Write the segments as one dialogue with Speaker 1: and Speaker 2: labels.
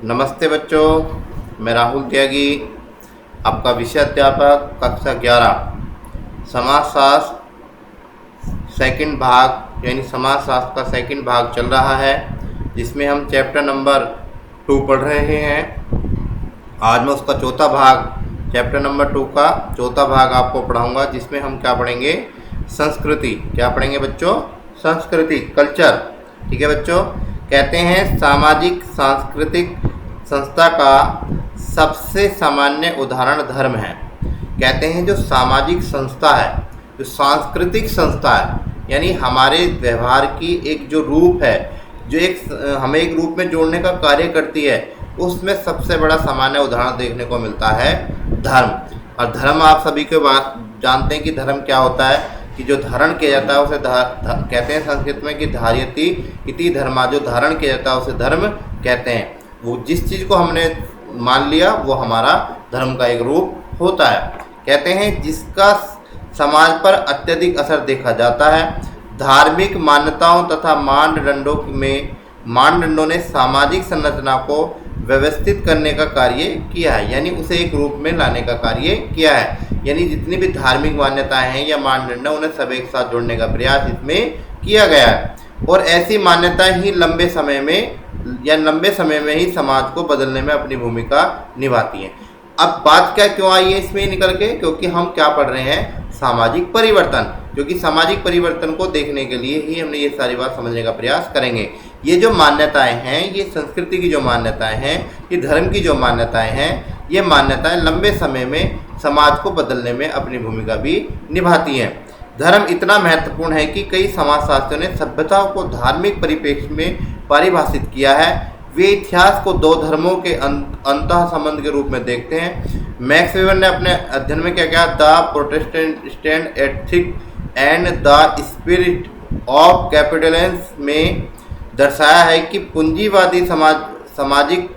Speaker 1: नमस्ते बच्चों, मैं राहुल त्यागी, आपका विषय अध्यापक कक्षा 11 समाजशास्त्र सेकंड भाग यानी समाजशास्त्र का सेकंड भाग चल रहा है, जिसमें हम चैप्टर नंबर 2 पढ़ रहे हैं। आज मैं उसका चौथा भाग, चैप्टर नंबर 2 का चौथा भाग आपको पढ़ाऊंगा, जिसमें हम क्या पढ़ेंगे? संस्कृति। क्या पढ़ेंगे बच्चों? संस्कृति, कल्चर। ठीक है बच्चों। कहते हैं सामाजिक सांस्कृतिक संस्था का सबसे सामान्य उदाहरण धर्म है। कहते हैं जो सामाजिक संस्था है, जो सांस्कृतिक संस्था है, यानी हमारे व्यवहार की एक जो रूप है, जो हमें एक रूप में जोड़ने का कार्य करती है, उसमें सबसे बड़ा सामान्य उदाहरण देखने को मिलता है धर्म। और धर्म आप सभी को जानते हैं कि धर्म क्या होता है, कि जो धारण किया जाता है उसे कहते हैं संस्कृत में कि धार्यति इति धर्मा। जो धारण किया जाता है उसे धर्म कहते हैं। वो जिस चीज़ को हमने मान लिया वो हमारा धर्म का एक रूप होता है। कहते हैं जिसका समाज पर अत्यधिक असर देखा जाता है। धार्मिक मान्यताओं तथा मानदंडों ने सामाजिक संरचना को व्यवस्थित करने का कार्य किया है, यानी उसे एक रूप में लाने का कार्य किया है। यानी जितनी भी धार्मिक मान्यताएं हैं या मानदंड, उन्हें सब एक साथ जोड़ने का प्रयास इसमें किया गया है। और ऐसी मान्यताएं ही लंबे समय में ही समाज को बदलने में अपनी भूमिका निभाती हैं। अब बात क्या क्यों आई है इसमें निकल के? क्योंकि हम क्या पढ़ रहे हैं? सामाजिक परिवर्तन। क्योंकि सामाजिक परिवर्तन को देखने के लिए ही हमने ये सारी बात समझने का प्रयास करेंगे। ये जो मान्यताएं हैं, ये संस्कृति की जो मान्यताएं हैं, ये धर्म की जो मान्यताएं हैं, ये मान्यताएं लंबे समय में समाज को बदलने में अपनी भूमिका भी निभाती हैं। धर्म इतना महत्वपूर्ण है कि कई समाजशास्त्रियों ने सभ्यताओं को धार्मिक परिप्रेक्ष्य में परिभाषित किया है। वे इतिहास को दो धर्मों के अंतः संबंध के रूप में देखते हैं। मैक्स वेबर ने अपने अध्ययन में क्या किया? The Protestant ethic and the spirit of capitalism में दर्शाया है कि पूंजीवादी सामाजिक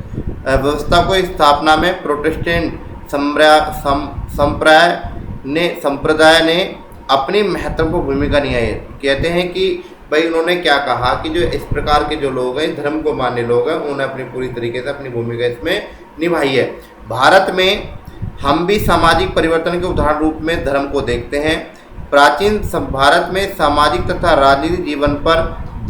Speaker 1: व्यवस्था को स्थापना में प्रोटेस्टेंट संप्रदाय ने अपनी महत्वपूर्ण भूमिका निभाई है। कहते हैं कि भाई उन्होंने क्या कहा कि जो इस प्रकार के जो लोग हैं, धर्म को मानने लोग हैं, उन्होंने अपनी पूरी तरीके से अपनी भूमिका इसमें निभाई है। भारत में हम भी सामाजिक परिवर्तन के उदाहरण रूप में धर्म को देखते हैं। प्राचीन भारत में सामाजिक तथा राजनीतिक जीवन पर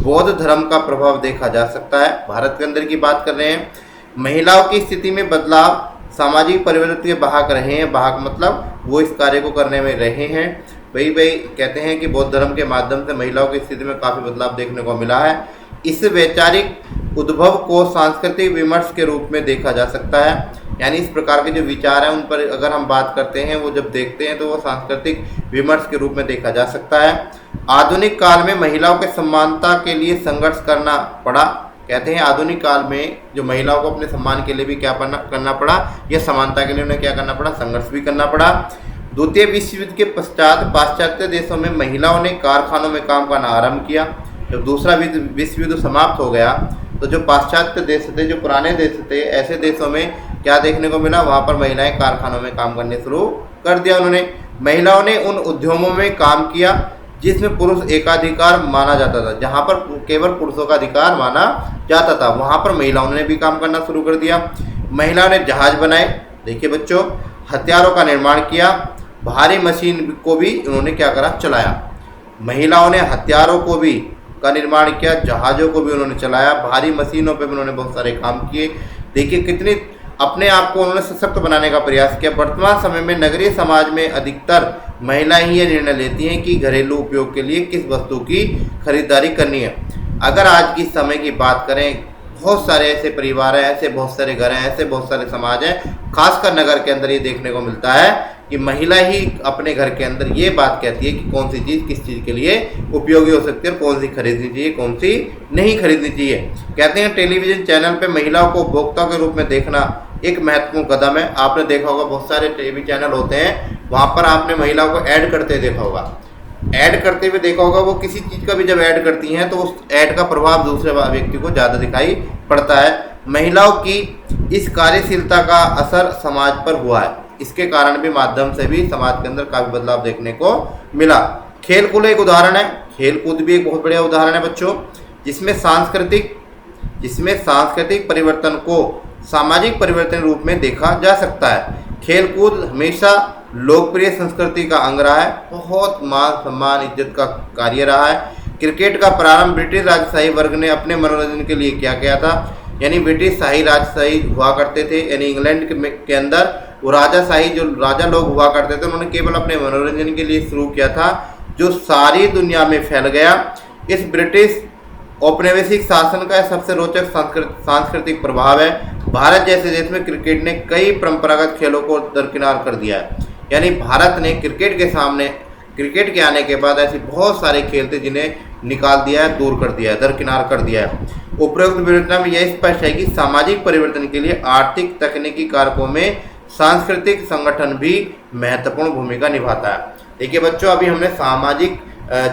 Speaker 1: बौद्ध धर्म का प्रभाव देखा जा सकता है। भारत के अंदर की बात कर रहे हैं। महिलाओं की स्थिति में बदलाव सामाजिक परिवर्तन के वाहक रहे हैं। वाहक मतलब वो इस कार्य को करने में रहे हैं। भाई कहते हैं कि बौद्ध धर्म के माध्यम से महिलाओं की स्थिति में काफ़ी बदलाव देखने को मिला है। इस वैचारिक उद्भव को सांस्कृतिक विमर्श के रूप में देखा जा सकता है। यानी इस प्रकार के जो विचार हैं उन पर अगर हम बात करते हैं, वो जब देखते हैं तो वो सांस्कृतिक विमर्श के रूप में देखा जा सकता है। आधुनिक काल में महिलाओं के समानता के लिए संघर्ष करना पड़ा। कहते हैं आधुनिक काल में जो महिलाओं को अपने सम्मान के लिए भी क्या करना पड़ा, या समानता के लिए उन्हें क्या करना पड़ा? संघर्ष भी करना पड़ा। द्वितीय विश्व युद्ध के पश्चात पाश्चात्य देशों में महिलाओं ने कारखानों में काम करना आरंभ किया। जब दूसरा विश्व युद्ध समाप्त हो गया तो जो पाश्चात्य देश थे, जो पुराने देश थे, ऐसे देशों में क्या देखने को मिला? वहाँ पर महिलाएं कारखानों में काम करने शुरू कर दिया उन्होंने। महिलाओं ने उन उद्योगों में काम किया जिसमें पुरुष एकाधिकार माना जाता था। जहाँ पर केवल पुरुषों का अधिकार माना जाता था, वहाँ पर महिलाओं ने भी काम करना शुरू कर दिया। महिलाओं ने जहाज बनाए। देखिए बच्चों, हथियारों का निर्माण किया। भारी मशीन को भी उन्होंने क्या करा? चलाया। महिलाओं ने हथियारों को भी का निर्माण किया, जहाज़ों को भी उन्होंने चलाया, भारी मशीनों पे भी उन्होंने बहुत सारे काम किए। देखिए कितनी अपने आप को उन्होंने सशक्त बनाने का प्रयास किया। वर्तमान समय में नगरीय समाज में अधिकतर महिलाएं ही ये निर्णय लेती हैं कि घरेलू उपयोग के लिए किस वस्तु की खरीदारी करनी है। अगर आज की समय की बात करें, बहुत सारे ऐसे परिवार हैं, ऐसे बहुत सारे घर हैं, ऐसे बहुत सारे समाज हैं, खासकर नगर के अंदर ये देखने को मिलता है कि महिला ही अपने घर के अंदर ये बात कहती है कि कौन सी चीज़ किस चीज़ के लिए उपयोगी हो सकती है और कौन सी खरीदनी चाहिए, कौन सी नहीं खरीदनी चाहिए। कहते हैं टेलीविज़न चैनल पे महिलाओं को उपभोक्ता के रूप में देखना एक महत्वपूर्ण कदम है। आपने देखा होगा बहुत सारे टीवी चैनल होते हैं, वहाँ पर आपने महिलाओं को ऐड करते देखा होगा, ऐड करते हुए देखा होगा। वो किसी चीज़ का भी जब ऐड करती हैं तो उस ऐड का प्रभाव दूसरे व्यक्ति को ज़्यादा दिखाई पड़ता है। महिलाओं की इस कार्यशीलता का असर समाज पर हुआ है। इसके कारण भी माध्यम से भी समाज के अंदर काफ़ी बदलाव देखने को मिला। खेल कूद एक उदाहरण है। खेल कूद भी एक बहुत बढ़िया उदाहरण है बच्चों, जिसमें सांस्कृतिक परिवर्तन को सामाजिक परिवर्तन रूप में देखा जा सकता है। खेल कूद हमेशा लोकप्रिय संस्कृति का अंग रहा है, बहुत मान सम्मान इज्जत का कार्य रहा है। क्रिकेट का प्रारंभ ब्रिटिश राजशाही वर्ग ने अपने मनोरंजन के लिए किया था। यानी ब्रिटिश शाही राजशाही हुआ करते थे, यानी इंग्लैंड के अंदर वो राजाशाही जो राजा लोग हुआ करते थे, उन्होंने केवल अपने मनोरंजन के लिए शुरू किया था, जो सारी दुनिया में फैल गया। इस ब्रिटिश औपनिवेशिक शासन का सबसे रोचक सांस्कृतिक प्रभाव है। भारत जैसे देश में क्रिकेट ने कई परंपरागत खेलों को दरकिनार कर दिया है। यानी भारत ने क्रिकेट के आने के बाद ऐसी बहुत सारे खेल थे जिन्हें निकाल दिया है, दूर कर दिया है, दरकिनार कर दिया है। उपरोक्त विवेचना में यह स्पष्ट है कि सामाजिक परिवर्तन के लिए आर्थिक तकनीकी कारकों में सांस्कृतिक संगठन भी महत्वपूर्ण भूमिका निभाता है। देखिए बच्चों, अभी हमने सामाजिक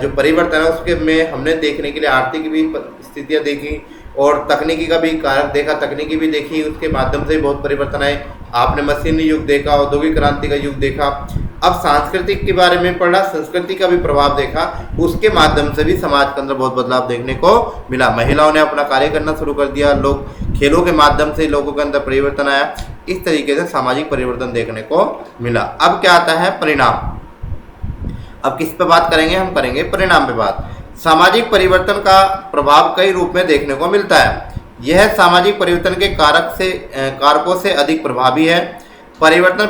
Speaker 1: जो परिवर्तन है उसके में हमने देखने के लिए आर्थिक भी स्थितियाँ देखी और तकनीकी का भी कारक देखा, तकनीकी भी देखी, उसके माध्यम से भी बहुत परिवर्तन आए। आपने मशीनी युग देखा, औद्योगिक क्रांति का युग देखा। अब सांस्कृतिक के बारे में पढ़ा, संस्कृति का भी प्रभाव देखा, उसके माध्यम से भी समाज के अंदर बहुत बदलाव देखने को मिला। महिलाओं ने अपना कार्य करना शुरू कर दिया, लोग खेलों के माध्यम से लोगों के अंदर परिवर्तन आया। इस तरीके से सामाजिक परिवर्तन देखने को मिला। अब क्या आता है? परिणाम। अब किस पे बात करेंगे? हम करेंगे परिणाम पे बात। सामाजिक परिवर्तन का प्रभाव कई रूप में देखने को मिलता है। यह सामाजिक परिवर्तन के कारकों से अधिक प्रभावी है। परिवर्तन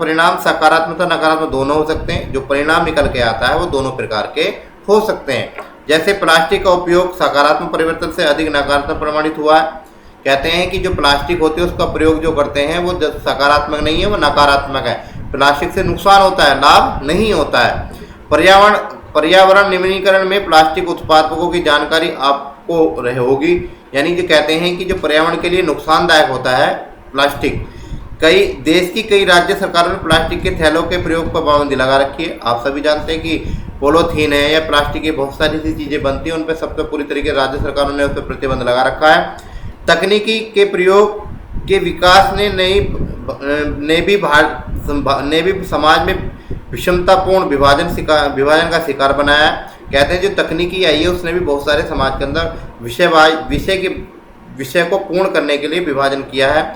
Speaker 1: परिणाम सकारात्मक और नकारात्मक दोनों हो सकते हैं। जो परिणाम निकल के आता है वो दोनों प्रकार के हो सकते हैं। जैसे प्लास्टिक का उपयोग सकारात्मक परिवर्तन से अधिक नकारात्मक प्रमाणित हुआ है। कहते हैं कि जो प्लास्टिक होती है उसका प्रयोग जो करते हैं वो सकारात्मक नहीं है, वो नकारात्मक है। प्लास्टिक से नुकसान होता है, लाभ नहीं होता है। पर्यावरण निम्नीकरण में प्लास्टिक उत्पादकों की जानकारी आपको रहे होगी। यानी जो कहते हैं कि जो पर्यावरण के लिए नुकसानदायक होता है प्लास्टिक, कई राज्य सरकारों ने प्लास्टिक के थैलों के प्रयोग पर पाबंदी लगा रखी है। आप सभी जानते हैं कि पॉलीथीन है या प्लास्टिक की बहुत सारी ऐसी चीज़ें बनती हैं, उन पर सब पे पूरी तरीके राज्य सरकारों ने उस पर प्रतिबंध लगा रखा है। तकनीकी के प्रयोग के विकास ने भी समाज में विषमतापूर्ण विभाजन का शिकार बनाया है। कहते हैं जो तकनीकी आई है उसने भी बहुत सारे समाज के अंदर विषय को पूर्ण करने के लिए विभाजन किया है।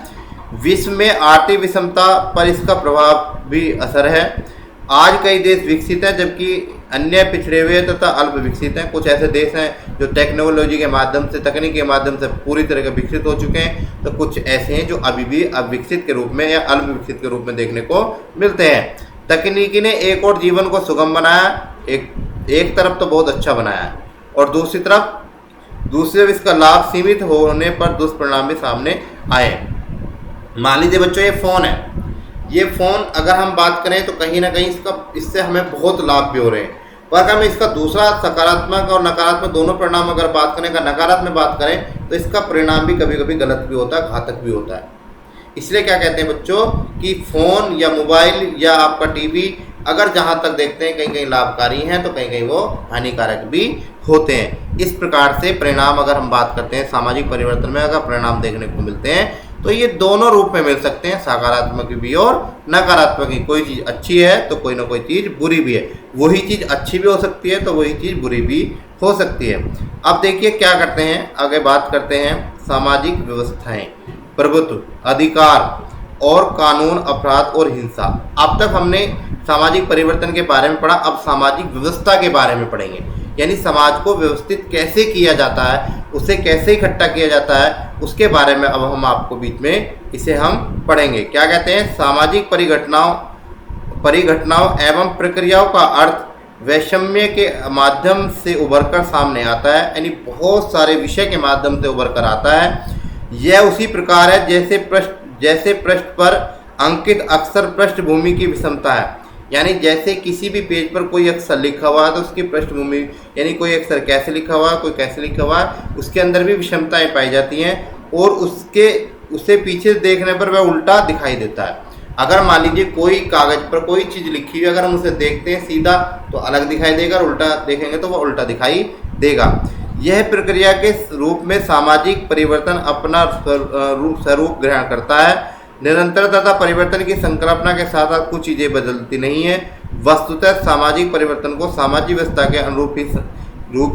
Speaker 1: विश्व में आर्थिक विषमता पर इसका प्रभाव भी असर है। आज कई देश विकसित हैं जबकि अन्य पिछड़े हुए तथा अल्प विकसित हैं। कुछ ऐसे देश हैं जो टेक्नोलॉजी के माध्यम से, तकनीक के माध्यम से पूरी तरह से विकसित हो चुके हैं, तो कुछ ऐसे हैं जो अभी भी अविकसित के रूप में या अल्प विकसित के रूप में देखने को मिलते हैं। तकनीकी ने एक और जीवन को सुगम बनाया, एक तरफ तो बहुत अच्छा बनाया है और दूसरी तरफ इसका लाभ सीमित होने पर दुष्परिणाम भी सामने आए। मान लीजिए बच्चों ये फ़ोन है, ये फ़ोन अगर हम बात करें तो कहीं ना कहीं इससे हमें बहुत लाभ भी हो रहे हैं, पर अगर हम इसका दूसरा सकारात्मक और नकारात्मक दोनों परिणाम अगर बात करें, अगर नकारात्मक बात करें तो इसका परिणाम भी कभी कभी गलत भी होता है, घातक भी होता है। इसलिए क्या कहते हैं बच्चों कि फ़ोन या मोबाइल या आपका टीवी अगर जहाँ तक देखते हैं कहीं कहीं लाभकारी हैं तो कहीं कहीं वो हानिकारक भी होते हैं। इस प्रकार से परिणाम अगर हम बात करते हैं सामाजिक परिवर्तन में अगर परिणाम देखने को मिलते हैं तो ये दोनों रूप में मिल सकते हैं, सकारात्मक भी और नकारात्मक भी। कोई चीज़ अच्छी है तो कोई ना कोई चीज़ बुरी भी है, वही चीज़ अच्छी भी हो सकती है तो वही चीज़ बुरी भी हो सकती है। अब देखिए क्या करते हैं, आगे बात करते हैं सामाजिक व्यवस्थाएं, प्रभुत्व, अधिकार और कानून, अपराध और हिंसा। अब तक हमने सामाजिक परिवर्तन के बारे में पढ़ा, अब सामाजिक व्यवस्था के बारे में पढ़ेंगे। यानी समाज को व्यवस्थित कैसे किया जाता है, उसे कैसे इकट्ठा किया जाता है, उसके बारे में अब हम आपको बीच में इसे हम पढ़ेंगे। क्या कहते हैं? सामाजिक परिघटनाओं एवं प्रक्रियाओं का अर्थ वैषम्य के माध्यम से उभरकर सामने आता है। यानी बहुत सारे विषय के माध्यम से उभरकर आता है। यह उसी प्रकार है जैसे पृष्ठ पर अंकित अक्षर पृष्ठभूमि की विषमता है। यानी जैसे किसी भी पेज पर कोई अक्षर लिखा हुआ है तो उसकी पृष्ठभूमि, यानी कोई अक्षर कैसे लिखा हुआ है, कोई कैसे लिखा हुआ है, उसके अंदर भी विषमताएं पाई जाती हैं और उसे पीछे देखने पर वह उल्टा दिखाई देता है। अगर मान लीजिए कोई कागज पर कोई चीज़ लिखी हुई, अगर हम उसे देखते हैं सीधा तो अलग दिखाई देगा, और उल्टा देखेंगे तो वह उल्टा दिखाई देगा। यह प्रक्रिया के रूप में सामाजिक परिवर्तन अपना स्वरूप ग्रहण करता है। निरंतर तथा परिवर्तन की संकल्पना के साथ साथ कुछ चीज़ें बदलती नहीं है। वस्तुतः सामाजिक परिवर्तन को सामाजिक व्यवस्था के अनुरूप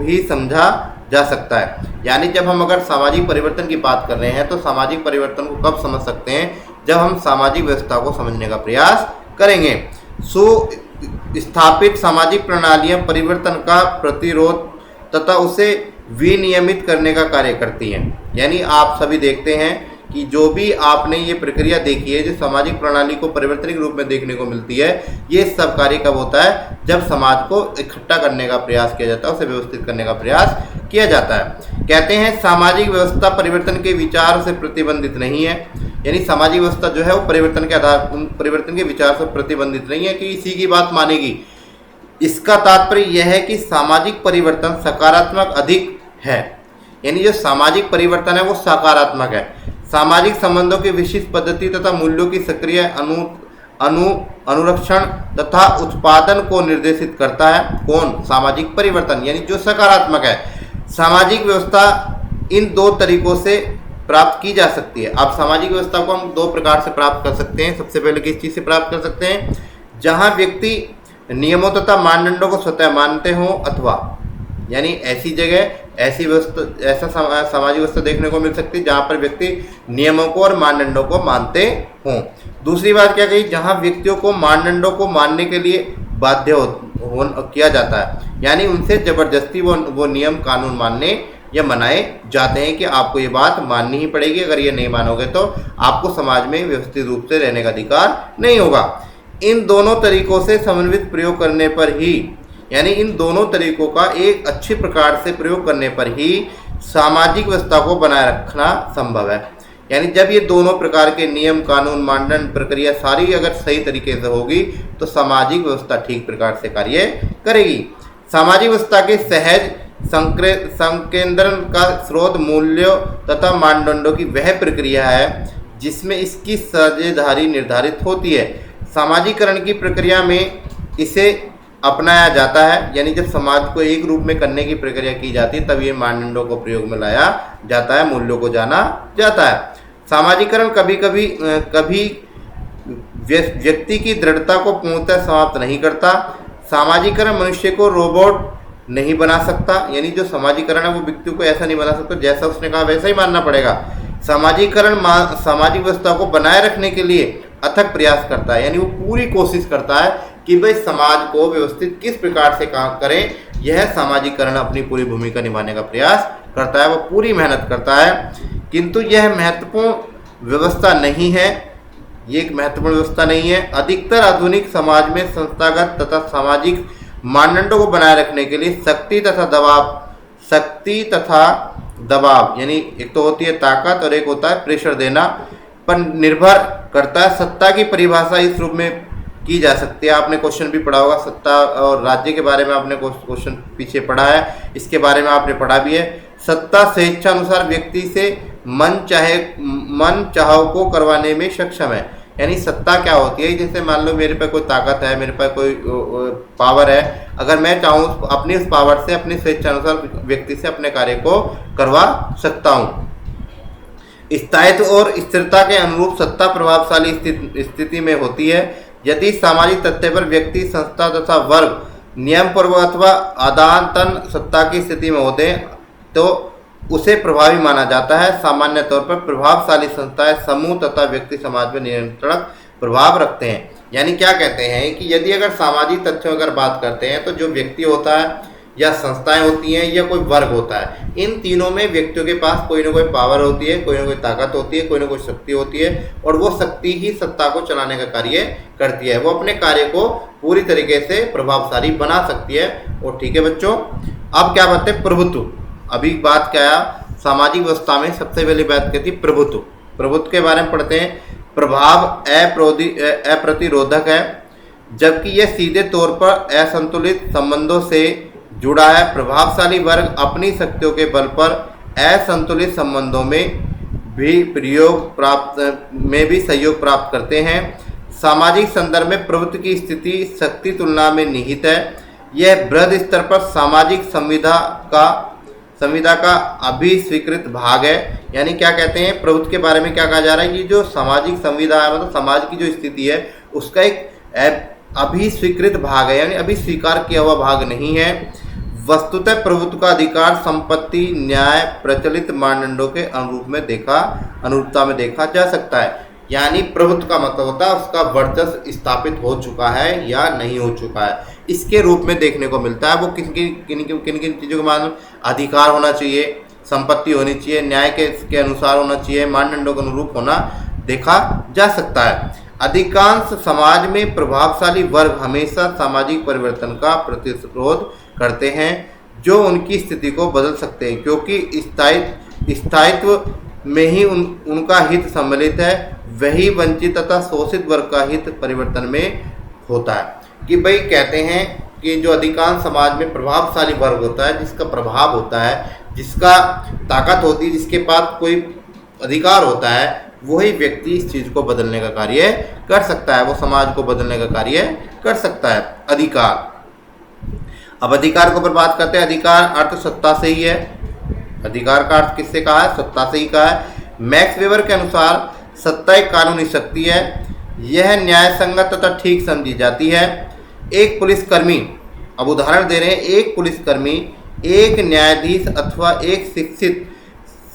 Speaker 1: ही समझा जा सकता है। यानी जब हम अगर सामाजिक परिवर्तन की बात कर रहे हैं तो सामाजिक परिवर्तन को कब समझ सकते हैं, जब हम सामाजिक व्यवस्था को समझने का प्रयास करेंगे। सुस्थापित सामाजिक प्रणालियां परिवर्तन का प्रतिरोध तथा उसे विनियमित करने का कार्य करती हैं। यानी आप सभी देखते हैं कि जो भी आपने ये प्रक्रिया देखी है, जो सामाजिक प्रणाली को परिवर्तनिक रूप में देखने को मिलती है, ये सब कार्य कब होता है, जब समाज को इकट्ठा करने का प्रयास किया जाता है, उसे व्यवस्थित करने का प्रयास किया जाता है। कहते हैं सामाजिक व्यवस्था परिवर्तन के विचार से प्रतिबंधित नहीं है। यानी सामाजिक व्यवस्था जो है वो परिवर्तन के आधार, परिवर्तन के विचार से प्रतिबंधित नहीं है कि इसी की बात मानेगी। इसका तात्पर्य यह है कि सामाजिक परिवर्तन सकारात्मक अधिक है। यानी जो सामाजिक परिवर्तन है वो सकारात्मक है। सामाजिक संबंधों की विशिष्ट पद्धति तथा मूल्यों की सक्रिय अनुरक्षण तथा उत्पादन को निर्देशित करता है। कौन? सामाजिक परिवर्तन, यानी जो सकारात्मक है। सामाजिक व्यवस्था इन दो तरीकों से प्राप्त की जा सकती है। अब सामाजिक व्यवस्था को हम दो प्रकार से प्राप्त कर सकते हैं। सबसे पहले किस चीज़ से प्राप्त कर सकते हैं? जहां व्यक्ति नियमों तथा मानदंडों को स्वतः मानते हों, अथवा यानी ऐसी जगह ऐसी व्यवस्था, ऐसा सामाजिक व्यवस्था देखने को मिल सकती है जहां पर व्यक्ति नियमों को और मानदंडों को मानते हों। दूसरी बात क्या कही? जहां व्यक्तियों को मानदंडों को मानने के लिए बाध्य किया जाता है, यानी उनसे जबरदस्ती वो नियम कानून मानने या मनाए जाते हैं कि आपको ये बात माननी ही पड़ेगी, अगर ये नहीं मानोगे तो आपको समाज में व्यवस्थित रूप से रहने का अधिकार नहीं होगा। इन दोनों तरीकों से समन्वित प्रयोग करने पर ही, यानी इन दोनों तरीकों का एक अच्छी प्रकार से प्रयोग करने पर ही सामाजिक व्यवस्था को बनाए रखना संभव है। यानी जब ये दोनों प्रकार के नियम कानून मानदंड प्रक्रिया सारी अगर सही तरीके से होगी तो सामाजिक व्यवस्था ठीक प्रकार से कार्य करेगी। सामाजिक व्यवस्था के सहज संकेंद्रण का स्रोत मूल्यों तथा मानदंडों की वह प्रक्रिया है जिसमें इसकी साझेदारी निर्धारित होती है। सामाजिकरण की प्रक्रिया में इसे अपनाया जाता है, यानी जब समाज को एक रूप में करने की प्रक्रिया की जाती है तब ये मानदंडों को प्रयोग में लाया जाता है, मूल्यों को जाना जाता है। सामाजिकरण कभी व्यक्ति की दृढ़ता को पूर्णतः समाप्त नहीं करता। सामाजिकरण मनुष्य को रोबोट नहीं बना सकता, यानी जो सामाजिकरण है वो व्यक्ति को ऐसा नहीं बना सकता जैसा उसने कहा वैसा ही मानना पड़ेगा। सामाजिकरण सामाजिक व्यवस्था को बनाए रखने के लिए अथक प्रयास करता है, यानी वो पूरी कोशिश करता है कि भाई समाज को व्यवस्थित किस प्रकार से काम करें। यह सामाजिकरण अपनी पूरी भूमिका निभाने का प्रयास करता है, वो पूरी मेहनत करता है। किंतु यह महत्वपूर्ण व्यवस्था नहीं है, ये एक महत्वपूर्ण व्यवस्था नहीं है। अधिकतर आधुनिक समाज में संस्थागत तथा सामाजिक मानदंडों को बनाए रखने के लिए शक्ति तथा दबाव यानी एक तो होती है ताकत और एक होता है प्रेशर देना पर निर्भर करता है। सत्ता की परिभाषा इस रूप में की जा सकती है। आपने क्वेश्चन भी पढ़ा होगा, सत्ता और राज्य के बारे में आपने क्वेश्चन पीछे पढ़ा है, इसके बारे में आपने पढ़ा भी है। सत्ता स्वेच्छा अनुसार व्यक्ति से मन चाहो को करवाने में सक्षम है। यानी सत्ता क्या होती है? जैसे मान लो मेरे पे कोई ताकत है, मेरे पे कोई पावर है, अगर मैं चाहूँ अपनी उस पावर से अपनी स्वेच्छा अनुसार व्यक्ति से अपने कार्य को करवा सकता हूँ। स्थायित्व और स्थिरता के अनुरूप सत्ता प्रभावशाली स्थिति में होती है। यदि सामाजिक तथ्य पर व्यक्ति संस्था तथा वर्ग नियम पूर्वक अथवा आदान सत्ता की स्थिति में होते तो उसे प्रभावी माना जाता है। सामान्य तौर पर प्रभावशाली संस्थाएं समूह तथा व्यक्ति समाज में नियंत्रण प्रभाव रखते हैं। यानी क्या कहते हैं कि यदि अगर सामाजिक तथ्यों अगर बात करते हैं तो जो व्यक्ति होता है या संस्थाएं होती हैं या कोई वर्ग होता है, इन तीनों में व्यक्तियों के पास कोई ना कोई पावर होती है, कोई ना कोई ताकत होती है, कोई ना कोई शक्ति होती है और वो शक्ति ही सत्ता को चलाने का कार्य करती है। वो अपने कार्य को पूरी तरीके से प्रभावशाली बना सकती है। और ठीक है बच्चों, अब क्या बात है? प्रभुत्व। अभी बात क्या है? सामाजिक व्यवस्था में सबसे पहली बात कहती है प्रभुत्व। प्रभुत्व के बारे में पढ़ते हैं। प्रभाव अप्रतिरोधक है, जबकि यह सीधे तौर पर असंतुलित संबंधों से जुड़ा है। प्रभावशाली वर्ग अपनी शक्तियों के बल पर असंतुलित संबंधों में भी सहयोग प्राप्त करते हैं। सामाजिक संदर्भ में प्रभुत्व की स्थिति शक्ति तुलना में निहित है। यह बृहद स्तर पर सामाजिक संविदा का अभिस्वीकृत भाग है। यानी क्या कहते हैं? प्रभुत्व के बारे में क्या कहा जा रहा है कि जो सामाजिक संविदा है, मतलब समाज की जो स्थिति है उसका एक अभिस्वीकृत भाग है, यानी अभी स्वीकार किया हुआ भाग नहीं है। वस्तुतः प्रभुत्व का अधिकार संपत्ति, न्याय, प्रचलित मानदंडों के अनुरूपता में देखा जा सकता है। यानी प्रभुत्व का मतलब होता है उसका वर्चस्व स्थापित हो चुका है या नहीं हो चुका है, इसके रूप में देखने को मिलता है। वो किन किन चीज़ों के माध्यम अधिकार होना चाहिए, संपत्ति होनी चाहिए, न्याय के अनुसार होना चाहिए, मानदंडों के अनुरूप होना देखा जा सकता है। अधिकांश समाज में प्रभावशाली वर्ग हमेशा सामाजिक परिवर्तन का प्रतिरोध करते हैं जो उनकी स्थिति को बदल सकते हैं, क्योंकि स्थायित्व में ही उनका हित सम्मिलित है। वही वंचित तथा शोषित वर्ग का हित परिवर्तन में होता है। कि भाई कहते हैं कि जो अधिकांश समाज में प्रभावशाली वर्ग होता है, जिसका प्रभाव होता है, जिसका ताकत होती है, जिसके पास कोई अधिकार होता है, वही व्यक्ति इस चीज़ को बदलने का कार्य कर सकता है, वो समाज को बदलने का कार्य कर सकता है। अधिकार, अब अधिकार को पर बात करते हैं। अधिकार अर्थ सत्ता से ही है। अधिकार का अर्थ किससे कहा है? सत्ता से ही कहा है। मैक्स वेबर के अनुसार सत्ता एक कानूनी शक्ति है, यह न्याय संगत तथा ठीक समझी जाती है। एक पुलिसकर्मी, अब उदाहरण दे रहे हैं, एक पुलिसकर्मी, एक न्यायाधीश अथवा एक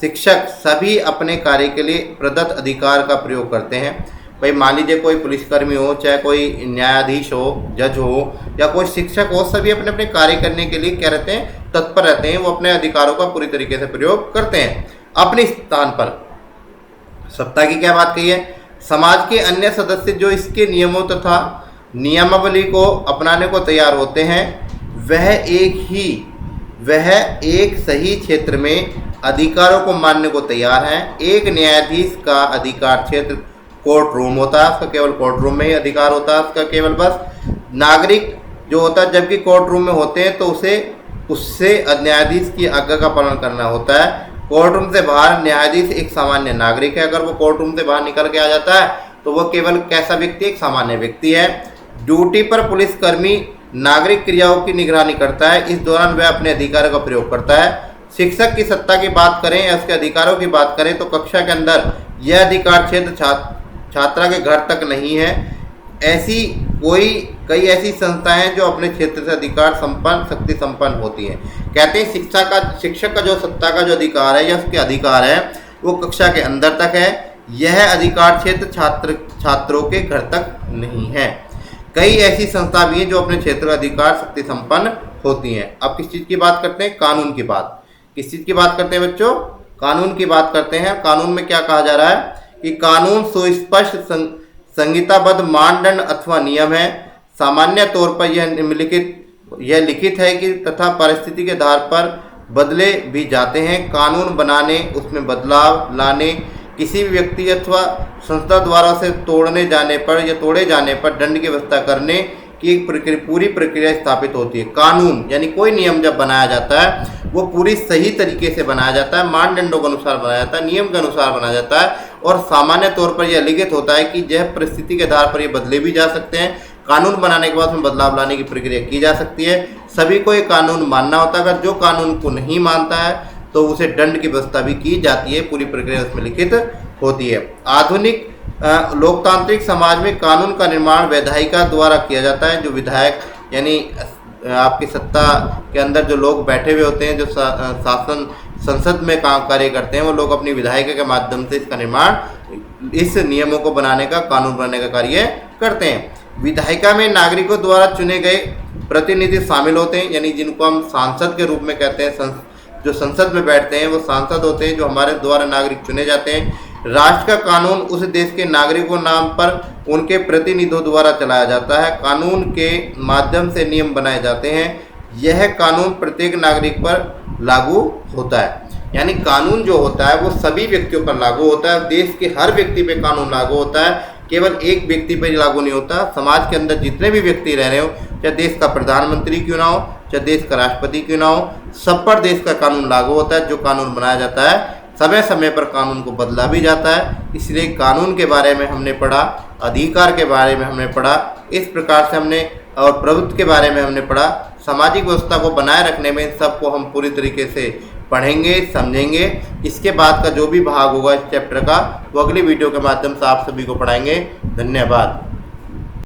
Speaker 1: शिक्षक सभी अपने कार्य के लिए प्रदत्त अधिकार का प्रयोग करते हैं। भाई मान लीजिए कोई पुलिसकर्मी हो, चाहे कोई न्यायाधीश हो, जज हो या कोई शिक्षक हो, सभी अपने अपने कार्य करने के लिए क्या रहते हैं? तत्पर रहते हैं। वो अपने अधिकारों का पूरी तरीके से प्रयोग करते हैं अपने स्थान पर। सत्ता की क्या बात कही है? समाज के अन्य सदस्य जो इसके नियमों तथा नियमावली को अपनाने को तैयार होते हैं, वह एक सही क्षेत्र में अधिकारों को मानने को तैयार हैं। एक न्यायाधीश का अधिकार क्षेत्र कोर्ट रूम होता है, उसका केवल कोर्ट रूम में ही अधिकार होता है, उसका केवल बस। नागरिक जो होता है, जबकि कोर्ट रूम में होते हैं तो उससे न्यायाधीश की आज्ञा का पालन करना होता है। कोर्ट रूम से बाहर न्यायाधीश एक सामान्य नागरिक है। अगर वो कोर्ट रूम से बाहर निकल के आ जाता है तो वो केवल कैसा व्यक्ति? एक सामान्य व्यक्ति है। ड्यूटी पर पुलिसकर्मी नागरिक क्रियाओं की निगरानी करता है, इस दौरान वह अपने अधिकारों का प्रयोग करता है। शिक्षक की सत्ता की बात करें या उसके अधिकारों की बात करें तो कक्षा के अंदर यह अधिकार क्षेत्र छात्रा के घर तक नहीं है। कई ऐसी संस्थाएं हैं जो अपने क्षेत्र से अधिकार संपन्न, शक्ति संपन्न होती हैं। कहते हैं शिक्षक का जो सत्ता का जो अधिकार है या उसके अधिकार है वो कक्षा के अंदर तक है। यह अधिकार क्षेत्र छात्रों के घर तक नहीं है। कई ऐसी संस्था भी हैं जो अपने क्षेत्र का अधिकार शक्ति संपन्न होती हैं। अब किस चीज़ की बात करते हैं? कानून की बात। किस चीज़ की बात करते हैं बच्चों? कानून की बात करते हैं। कानून में क्या कहा जा रहा है कि कानून सुस्पष्ट संहिताबद्ध मानदंड अथवा नियम है। सामान्य तौर पर यह लिखित है कि तथा परिस्थिति के आधार पर बदले भी जाते हैं। कानून बनाने, उसमें बदलाव लाने, किसी भी व्यक्ति अथवा संस्था द्वारा से तोड़े जाने पर दंड की व्यवस्था करने की एक पूरी प्रक्रिया स्थापित होती है। कानून यानी कोई नियम जब बनाया जाता है वो पूरी सही तरीके से बनाया जाता है, मानदंडों के अनुसार बनाया जाता है, नियम के अनुसार बनाया जाता है और सामान्य तौर पर यह लिखित होता है कि यह परिस्थिति के आधार पर ये बदले भी जा सकते हैं। कानून बनाने के बाद उसमें बदलाव लाने की प्रक्रिया की जा सकती है। सभी को ये कानून मानना होता है। अगर जो कानून को नहीं मानता है तो उसे दंड की व्यवस्था भी की जाती है, पूरी प्रक्रिया उसमें लिखित होती है। आधुनिक लोकतांत्रिक समाज में कानून का निर्माण विधायिका द्वारा किया जाता है। जो विधायक यानी आपकी सत्ता के अंदर जो लोग बैठे हुए होते हैं, जो संसद में काम कार्य करते हैं, वो लोग अपनी विधायिका के माध्यम से इसका निर्माण, इस नियमों को बनाने का, कानून बनाने का कार्य करते हैं। विधायिका में नागरिकों द्वारा चुने गए प्रतिनिधि शामिल होते हैं, यानी जिनको हम सांसद के रूप में कहते हैं। जो संसद में बैठते हैं वो सांसद होते हैं, जो हमारे द्वारा नागरिक चुने जाते हैं। राष्ट्र का कानून उस देश के नागरिकों नाम पर उनके प्रतिनिधियों द्वारा चलाया जाता है। कानून के माध्यम से नियम बनाए जाते हैं। यह कानून प्रत्येक नागरिक पर लागू होता है। यानी कानून जो होता है वो सभी व्यक्तियों पर लागू होता है। देश के हर व्यक्ति पे कानून लागू होता है, केवल एक व्यक्ति पर लागू नहीं होता। समाज के अंदर जितने भी व्यक्ति रह रहे हो, चाहे देश का प्रधानमंत्री क्यों ना हो, चाहे देश का राष्ट्रपति क्यों ना हो, सब पर देश का कानून लागू होता है। जो कानून बनाया जाता है समय समय पर कानून को बदला भी जाता है। इसलिए कानून के बारे में हमने पढ़ा, अधिकार के बारे में हमने पढ़ा, इस प्रकार से हमने और प्रभुत्व के बारे में हमने पढ़ा। सामाजिक व्यवस्था को बनाए रखने में इन सबको हम पूरी तरीके से पढ़ेंगे, समझेंगे। इसके बाद का जो भी भाग होगा इस चैप्टर का, वो अगली वीडियो के माध्यम से आप सभी को पढ़ाएंगे। धन्यवाद।